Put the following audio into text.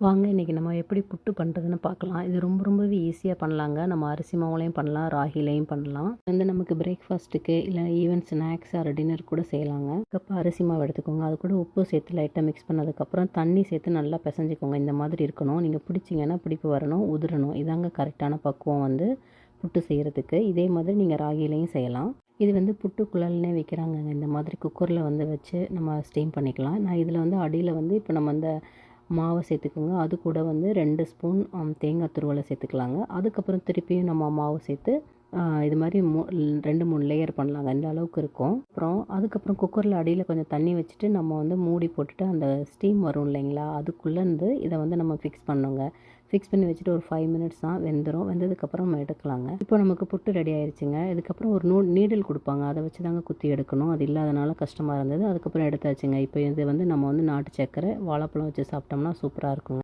வாங்க இன்றைக்கி நம்ம எப்படி புட்டு பண்ணுறதுன்னு பார்க்கலாம். இது ரொம்பவே ஈஸியாக பண்ணலாங்க. நம்ம அரிசி மாவுலையும் பண்ணலாம், ராகிலையும் பண்ணலாம். வந்து நமக்கு பிரேக்ஃபாஸ்ட்டுக்கு இல்லை ஈவன் ஸ்நாக்ஸ் ஆர் டின்னர் கூட செய்யலாங்க. கப் அரிசி மாவு எடுத்துக்கோங்க. அது கூட உப்பு சேர்த்து லைட்டாக மிக்ஸ் பண்ணதுக்கப்புறம் தண்ணி சேர்த்து நல்லா பிசைஞ்சிக்கோங்க. இந்த மாதிரி இருக்கணும். நீங்கள் பிடிச்சிங்கன்னா பிடிப்பு வரணும், உதிரணும். இதாங்க கரெக்டான பக்குவம் வந்து புட்டு செய்கிறதுக்கு. இதே மாதிரி நீங்கள் ராகிலையும் செய்யலாம். இது வந்து புட்டு குழல்னே வைக்கிறாங்கங்க. இந்த மாதிரி குக்கரில் வந்து வச்சு நம்ம ஸ்டீம் பண்ணிக்கலாம். நான் இதில் வந்து அடியில் வந்து இப்போ நம்ம அந்த மாவை சேர்த்துக்கோங்க. அது கூட வந்து 2 ஸ்பூன் தேங்காய் துருவலை சேர்த்துக்கலாங்க. அதுக்கப்புறம் திருப்பியும் நம்ம மாவு சேர்த்து இது மாதிரி 2, 3 லேயர் பண்ணலாங்க. இந்த அளவுக்கு இருக்கும். அதுக்கப்புறம் குக்கரில் அடியில் கொஞ்சம் தண்ணி வச்சுட்டு நம்ம வந்து மூடி போட்டுட்டு அந்த ஸ்டீம் வரும் இல்லைங்களா, அதுக்குள்ளேருந்து இதை வந்து நம்ம ஃபிக்ஸ் பண்ணோங்க. ஃபிக்ஸ் பண்ணி வச்சுட்டு ஒரு 5 மினிட்ஸ் தான் வெந்துடும். வெந்ததுக்கப்புறம் நம்ம எடுக்கலாங்க. இப்போ நமக்கு புட்டு ரெடி ஆயிடுச்சுங்க. இதுக்கப்புறம் ஒரு நீடில் கொடுப்பாங்க. அதை வச்சு தாங்க குத்தி எடுக்கணும். அது இல்லாதனால கஷ்டமாக இருந்தது. அதுக்கப்புறம் எடுத்தாச்சுங்க. இப்போ இது வந்து நம்ம வந்து நாட்டு சர்க்கரை, வாழைப்பழம் வச்சு சாப்பிட்டோம்னா சூப்பராக இருக்குங்க.